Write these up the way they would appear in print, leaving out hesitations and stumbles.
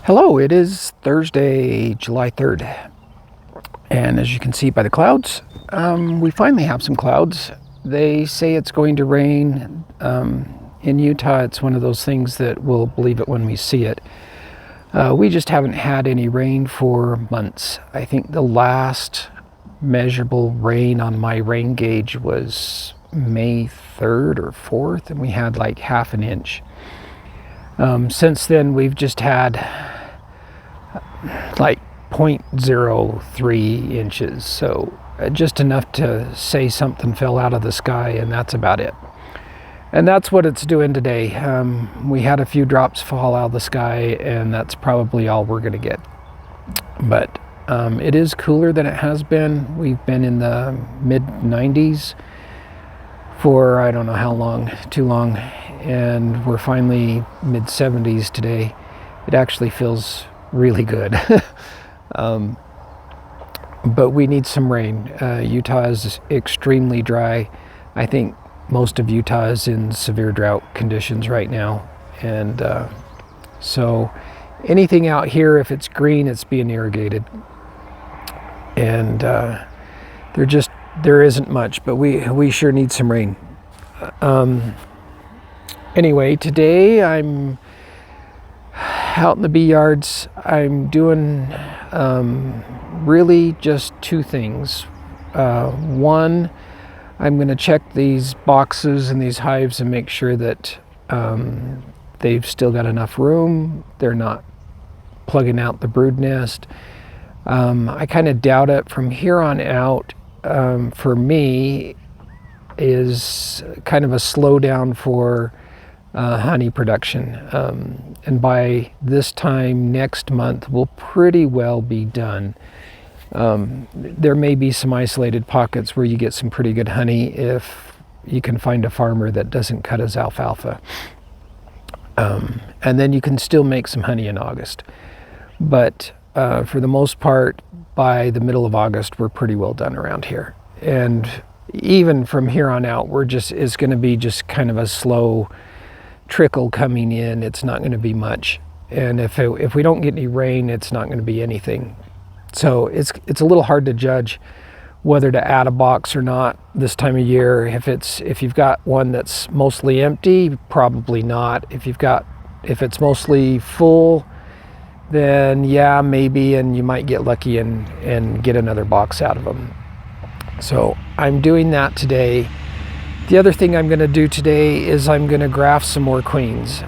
Hello, it is Thursday, July 3rd, and as you can see by the clouds, we finally have some clouds. They say it's going to rain. In Utah, it's one of those things that we'll believe it when we see it. We just haven't had any rain for months. I think the last measurable rain on my rain gauge was May 3rd or 4th, and we had like half an inch. Since then, we've just had like 0.03 inches, so just enough to say something fell out of the sky, and that's about it. And that's what it's doing today. We had a few drops fall out of the sky, and that's probably all we're going to get. But it is cooler than it has been. We've been in the mid 90s for I don't know how long, too long, and we're finally mid 70s today. It actually feels really good. But we need some rain. Utah is extremely dry. I think most of Utah is in severe drought conditions right now, and so anything out here, if it's green, it's being irrigated, and there isn't much, but we sure need some rain. Anyway, today I'm out in the bee yards. I'm doing really just two things. One, I'm going to check these boxes and these hives and make sure that they've still got enough room. They're not plugging out the brood nest. I kind of doubt it. From here on out, for me, is kind of a slowdown for honey production. And by this time next month, we'll pretty well be done. There may be some isolated pockets where you get some pretty good honey if you can find a farmer that doesn't cut his alfalfa. And then you can still make some honey in August. But for the most part, by the middle of August, we're pretty well done around here. And even from here on out, it's going to be just kind of a slow trickle coming in. It's not going to be much. And if we don't get any rain, it's not going to be anything. So it's a little hard to judge whether to add a box or not this time of year. If you've got one that's mostly empty, probably not. If it's mostly full, then yeah, maybe, and you might get lucky and get another box out of them. So I'm doing that today. The other thing I'm going to do today is I'm going to graft some more queens.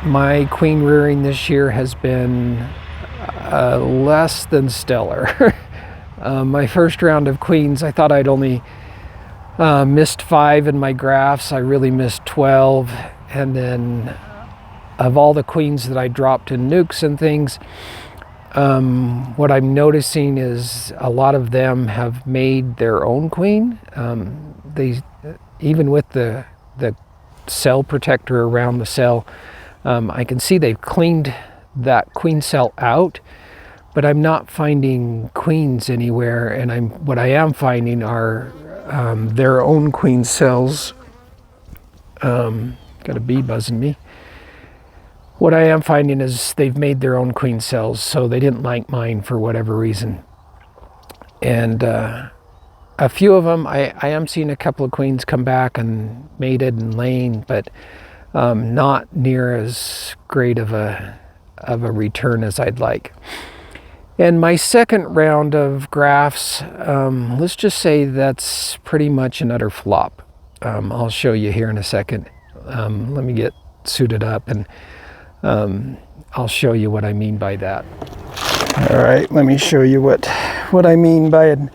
My queen rearing this year has been less than stellar. My first round of queens, I thought I'd only missed 5 in my grafts. I really missed 12. And then of all the queens that I dropped in nukes and things, what I'm noticing is a lot of them have made their own queen. They, even with the cell protector around the cell, I can see they've cleaned that queen cell out, but I'm not finding queens anywhere. And what I am finding are their own queen cells. Got a bee buzzing me. What I am finding is they've made their own queen cells, so they didn't like mine for whatever reason. And a few of them, I am seeing a couple of queens come back and mated and laying, but not near as great of a return as I'd like. And my second round of grafts, let's just say that's pretty much an utter flop. I'll show you here in a second. Let me get suited up, and I'll show you what I mean by that. All right, let me show you what I mean by an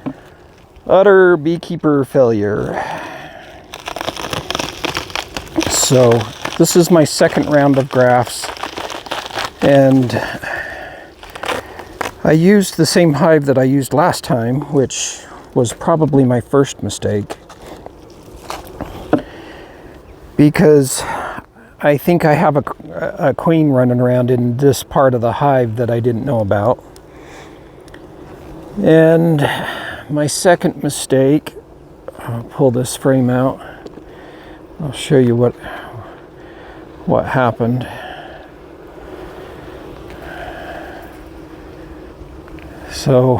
utter beekeeper failure. So this is my second round of grafts, and I used the same hive that I used last time, which was probably my first mistake, because I think I have a queen running around in this part of the hive that I didn't know about. And my second mistake, I'll pull this frame out. I'll show you what happened. So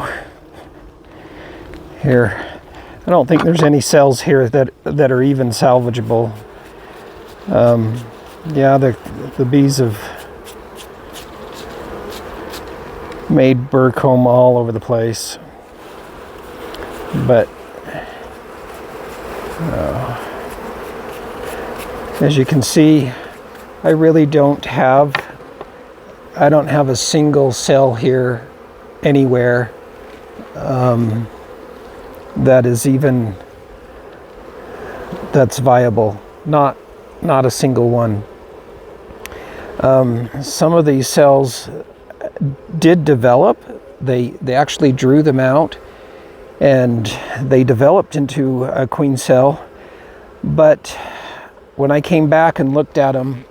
here, I don't think there's any cells here that are even salvageable. Yeah, the bees have made burr comb all over the place, but as you can see, I really don't have a single cell here anywhere that's viable. Not a single one. Some of these cells did develop. They actually drew them out and they developed into a queen cell, but when I came back and looked at them,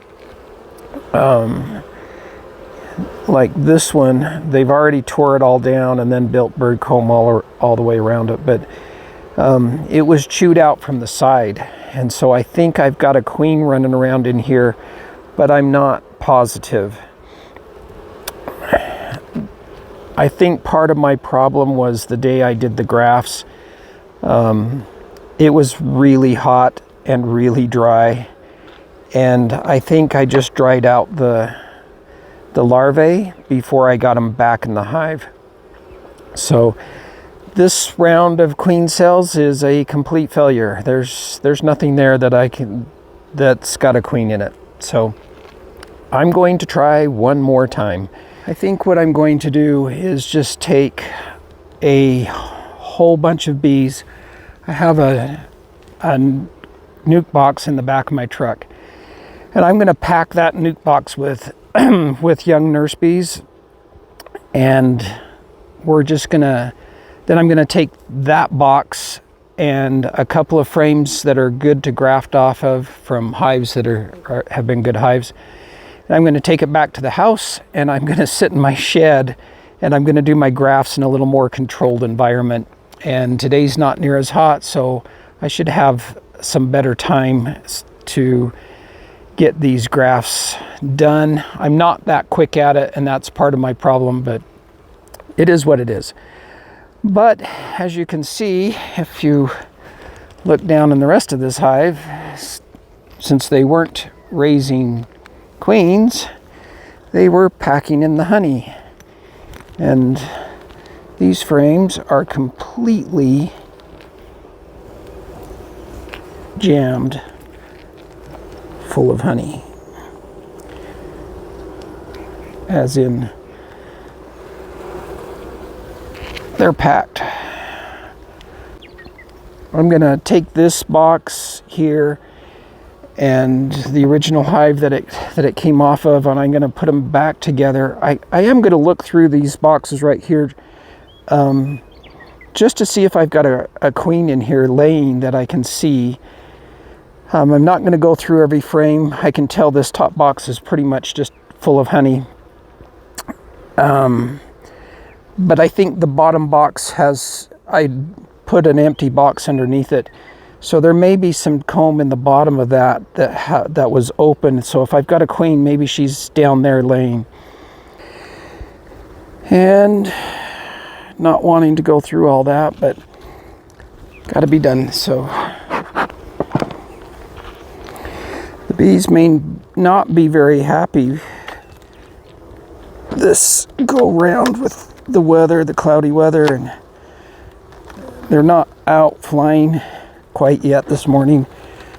like this one, they've already tore it all down and then built bird comb all the way around it, but it was chewed out from the side, and so I think I've got a queen running around in here, but I'm not positive. I think part of my problem was the day I did the grafts. It was really hot and really dry, and I think I just dried out the larvae before I got them back in the hive. So this round of queen cells is a complete failure. There's nothing there that's got a queen in it. So I'm going to try one more time. I think what I'm going to do is just take a whole bunch of bees. I have a nuke box in the back of my truck, and I'm going to pack that nuke box with with young nurse bees, and then I'm gonna take that box and a couple of frames that are good to graft off of from hives that have been good hives. And I'm going to take it back to the house, and I'm going to sit in my shed, and I'm going to do my grafts in a little more controlled environment. And today's not near as hot, so I should have some better time to get these grafts done. I'm not that quick at it, and that's part of my problem, but it is what it is. But as you can see, if you look down in the rest of this hive, since they weren't raising queens, they were packing in the honey. And these frames are completely jammed full of honey. As in, they're packed. I'm gonna take this box here and the original hive that it came off of, and I'm gonna put them back together. I am gonna look through these boxes right here just to see if I've got a queen in here laying that I can see. I'm not gonna go through every frame. I can tell this top box is pretty much just full of honey. But I think the bottom box I put an empty box underneath it. So there may be some comb in the bottom of that was open. So if I've got a queen, maybe she's down there laying. And not wanting to go through all that, but got to be done. So the bees may not be very happy this go round with the weather, the cloudy weather, and they're not out flying quite yet this morning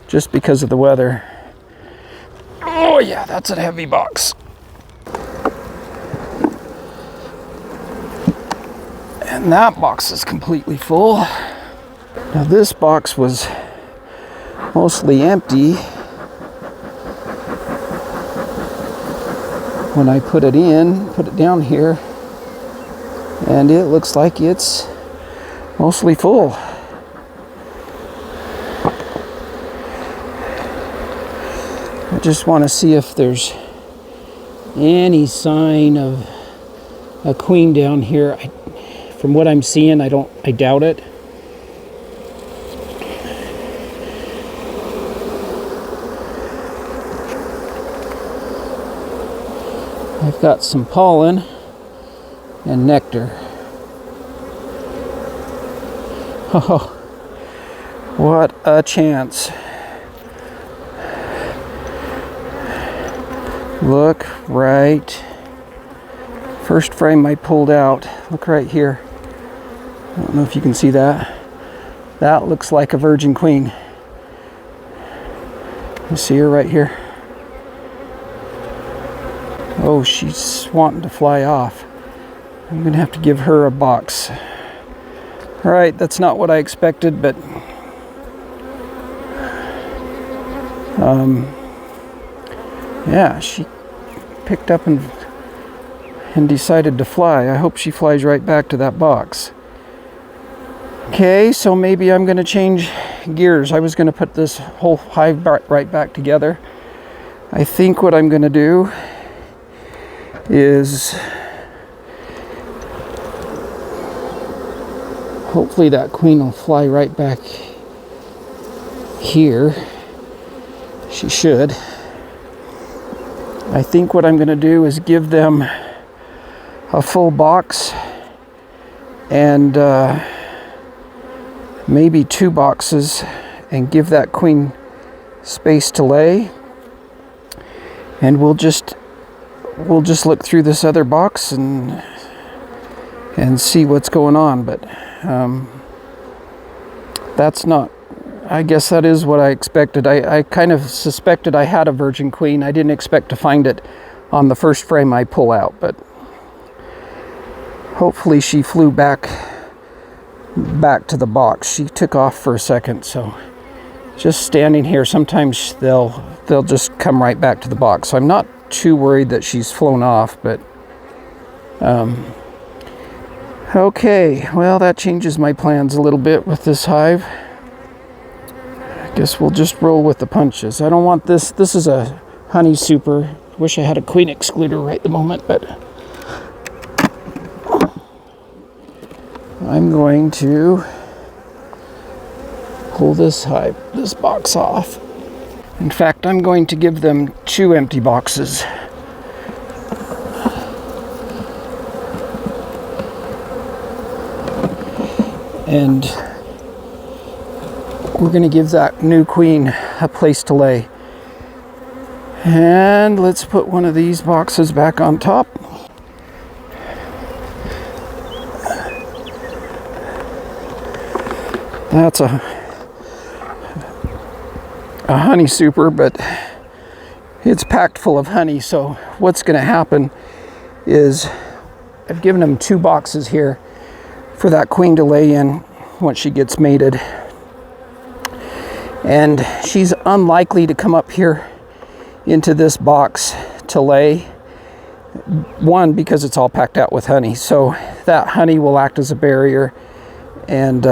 just because of the weather. Oh yeah, that's a heavy box. And that box is completely full. Now this box was mostly empty when I put it down here, and it looks like it's mostly full. I just want to see if there's any sign of a queen down here. From what I'm seeing, I doubt it. I've got some pollen and nectar. Oh, what a chance. Look right. First frame I pulled out. Look right here. I don't know if you can see that. That looks like a virgin queen. You see her right here? Oh, she's wanting to fly off. I'm gonna have to give her a box. All right, that's not what I expected, but yeah, she picked up and decided to fly. I hope she flies right back to that box. Okay, so maybe I'm going to change gears. I was going to put this whole hive right back together. I think what I'm going to do is hopefully that queen will fly right back here. She should. I think what I'm going to do is give them a full box and maybe 2 boxes, and give that queen space to lay, and we'll just look through this other box and see what's going on. But that's not, I guess that is what I expected. I kind of suspected I had a virgin queen. I didn't expect to find it on the first frame I pull out, but hopefully she flew back to the box. She took off for a second, so just standing here, sometimes they'll just come right back to the box. So I'm not too worried that she's flown off, but okay, well, that changes my plans a little bit with this hive. I guess we'll just roll with the punches. I don't want this. This is a honey super. Wish I had a queen excluder right the moment, but I'm going to pull this box off. In fact, I'm going to give them 2 empty boxes. And we're going to give that new queen a place to lay. And let's put one of these boxes back on top. That's a honey super, but it's packed full of honey. So what's going to happen is I've given them 2 boxes here for that queen to lay in once she gets mated. And she's unlikely to come up here into this box to lay. One, because it's all packed out with honey. So that honey will act as a barrier, and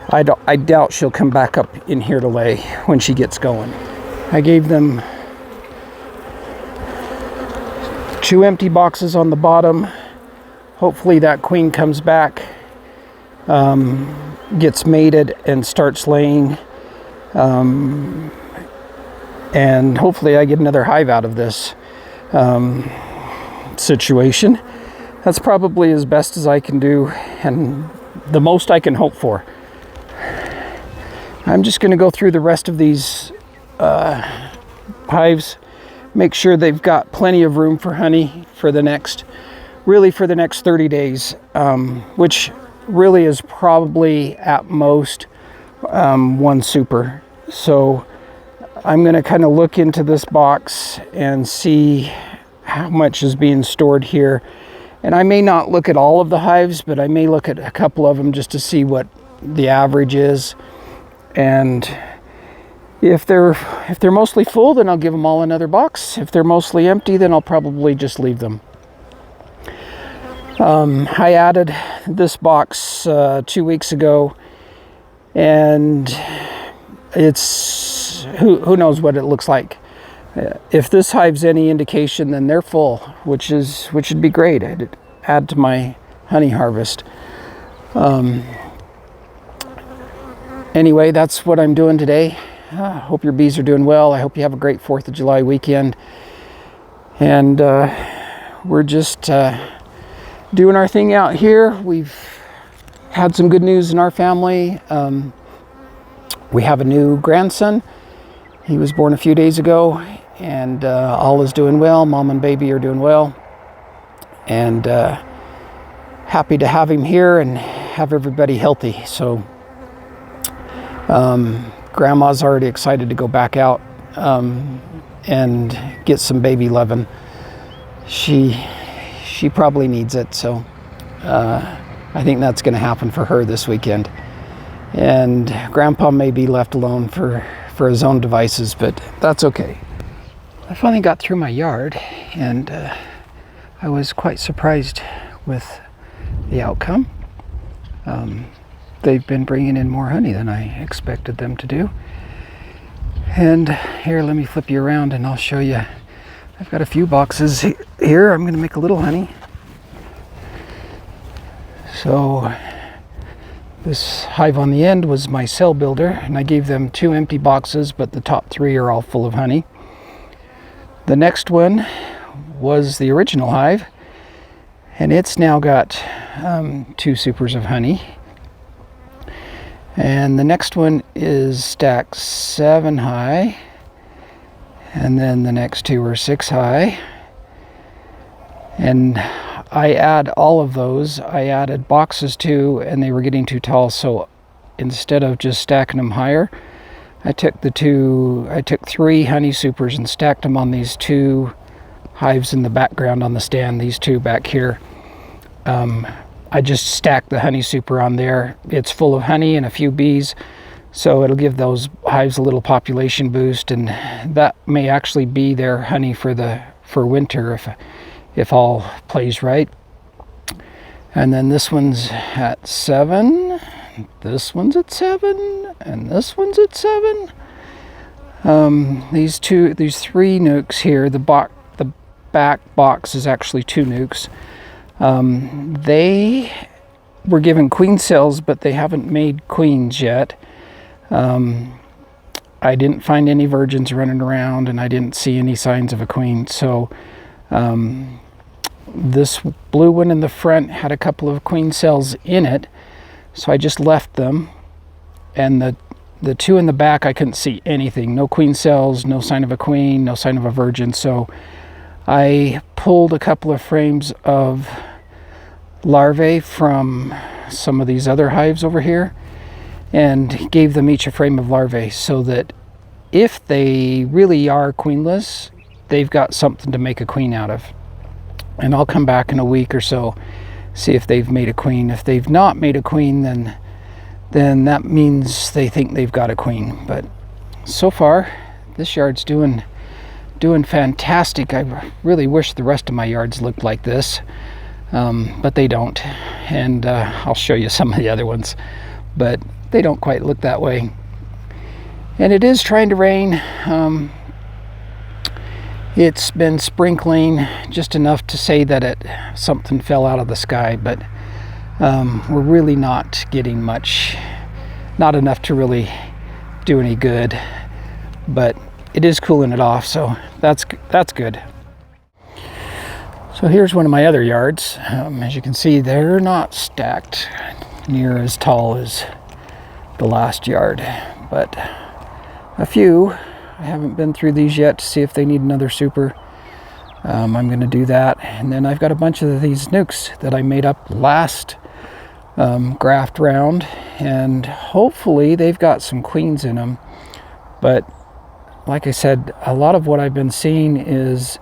I doubt she'll come back up in here to lay when she gets going. I gave them 2 empty boxes on the bottom. Hopefully that queen comes back, gets mated and starts laying, and hopefully I get another hive out of this situation. That's probably as best as I can do and the most I can hope for. I'm just going to go through the rest of these hives, make sure they've got plenty of room for honey for the next 30 days, which really is probably at most 1 super. So I'm going to kind of look into this box and see how much is being stored here. And I may not look at all of the hives, but I may look at a couple of them just to see what the average is. And if they're mostly full, then I'll give them all another box. If they're mostly empty, then I'll probably just leave them. I added this box 2 weeks ago, and it's who knows what it looks like. If this hive's any indication, then they're full, which would be great. I'd add to my honey harvest. Anyway, that's what I'm doing today. I hope your bees are doing well. I hope you have a great 4th of July weekend. And we're just doing our thing out here. We've had some good news in our family. We have a new grandson. He was born a few days ago, and all is doing well. Mom and baby are doing well, and happy to have him here and have everybody healthy. So Grandma's already excited to go back out and get some baby loving. She probably needs it, so I think that's going to happen for her this weekend. And Grandpa may be left alone for his own devices, but that's okay. I finally got through my yard, and I was quite surprised with the outcome. They've been bringing in more honey than I expected them to do. And here, let me flip you around and I'll show you. I've got a few boxes here. I'm going to make a little honey. So this hive on the end was my cell builder, and I gave them 2 empty boxes, but the top 3 are all full of honey. The next one was the original hive, and it's now got 2 supers of honey. And the next one is stacked 7 high, and then the next 2 are 6 high. And I add all of those. I added boxes too, and they were getting too tall, so instead of just stacking them higher, I took 3 honey supers and stacked them on these 2 hives in the background on the stand, these 2 back here. I just stacked the honey super on there. It's full of honey and a few bees, so it'll give those hives a little population boost, and that may actually be their honey for winter if all plays right. And then this one's at 7, this one's at 7, and this one's at 7. These 3 nukes here, the back box is actually 2 nukes. They were given queen cells, but they haven't made queens yet. I didn't find any virgins running around, and I didn't see any signs of a queen. So this blue one in the front had a couple of queen cells in it, so I just left them. And the 2 in the back, I couldn't see anything. No queen cells, no sign of a queen, no sign of a virgin. So I pulled a couple of frames of larvae from some of these other hives over here and gave them each a frame of larvae, so that if they really are queenless, they've got something to make a queen out of. And I'll come back in a week or so, see if they've made a queen. If they've not made a queen, then that means they think they've got a queen. But so far, this yard's doing fantastic. I really wish the rest of my yards looked like this, but they don't. And I'll show you some of the other ones, but they don't quite look that way. And it is trying to rain. It's been sprinkling just enough to say that something fell out of the sky, but we're really not getting much, not enough to really do any good. But it is cooling it off, so that's good. So here's one of my other yards. As you can see, they're not stacked near as tall as the last yard, but a few. I haven't been through these yet to see if they need another super. I'm going to do that. And then I've got a bunch of these nukes that I made up last graft round, and hopefully they've got some queens in them. But like I said, a lot of what I've been seeing is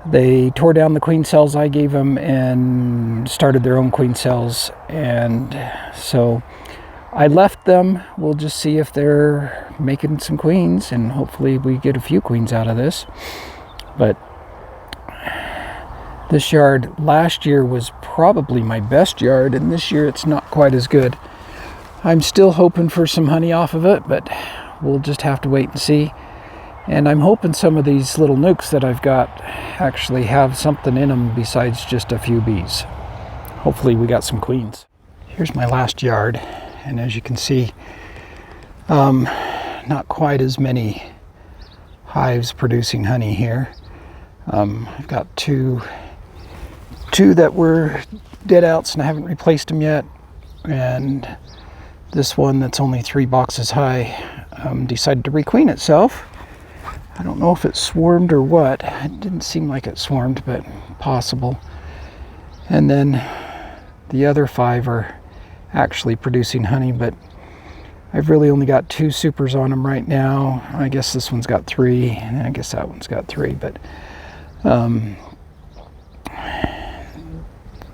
they tore down the queen cells I gave them and started their own queen cells. And so I left them. We'll just see if they're making some queens, and hopefully we get a few queens out of this. But this yard last year was probably my best yard, and this year it's not quite as good. I'm still hoping for some honey off of it, but we'll just have to wait and see. And I'm hoping some of these little nukes that I've got actually have something in them besides just a few bees. Hopefully we got some queens. Here's my last yard, and as you can see, not quite as many hives producing honey here. I've got two that were dead outs and I haven't replaced them yet. And this one that's only 3 boxes high decided to requeen itself. I don't know if it swarmed or what. It didn't seem like it swarmed, but possible. And then the other 5 are actually producing honey, but I've really only got 2 supers on them right now. I guess this one's got 3, and I guess that one's got 3, but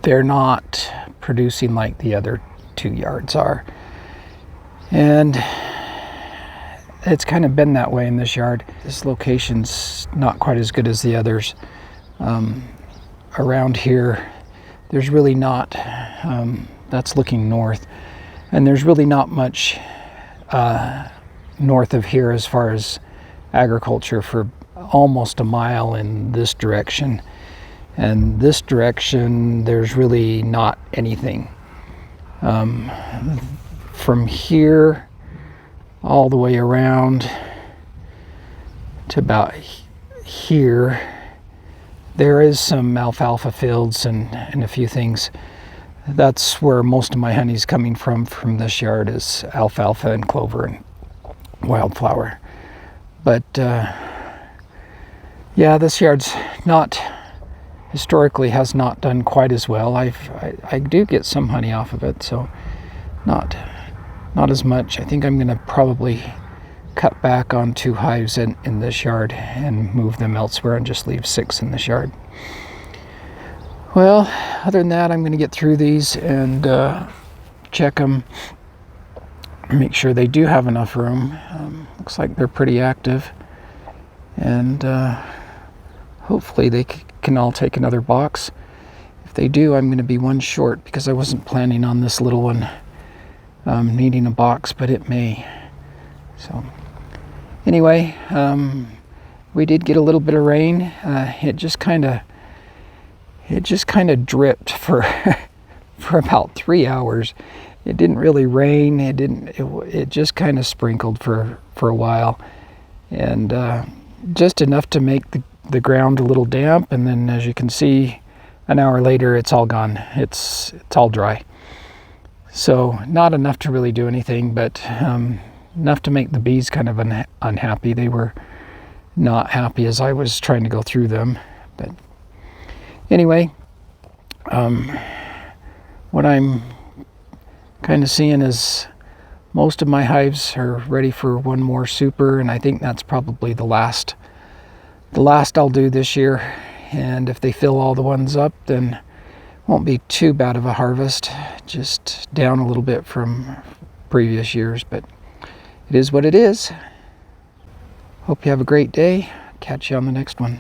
they're not producing like the other 2 yards are. And it's kind of been that way in this yard. This location's not quite as good as the others. Around here, there's really not, that's looking north, and there's really not much north of here as far as agriculture for almost a mile in this direction. And this direction, there's really not anything. From here all the way around to about here, there is some alfalfa fields and a few things. That's where most of my honey's coming from this yard, is alfalfa and clover and wildflower. But yeah, this yard's not, historically has not done quite as well. I do get some honey off of it, so not as much. I think I'm going to probably cut back on 2 hives in this yard and move them elsewhere and just leave 6 in this yard. Well, other than that, I'm going to get through these and check them, make sure they do have enough room. Looks like they're pretty active, and hopefully they can all take another box. If they do, I'm going to be 1 short because I wasn't planning on this little one needing a box, but it may. So anyway, we did get a little bit of rain. It just kind of dripped for for about 3 hours. It didn't really rain. It just kind of sprinkled for a while, and just enough to make the ground a little damp. And then, as you can see, an hour later, it's all gone. It's all dry. So not enough to really do anything, but enough to make the bees kind of unhappy. They were not happy as I was trying to go through them. But anyway, what I'm kind of seeing is most of my hives are ready for 1 more super, and I think that's probably the last I'll do this year. And if they fill all the ones up, then it won't be too bad of a harvest, just down a little bit from previous years, but it is what it is. Hope you have a great day. Catch you on the next one.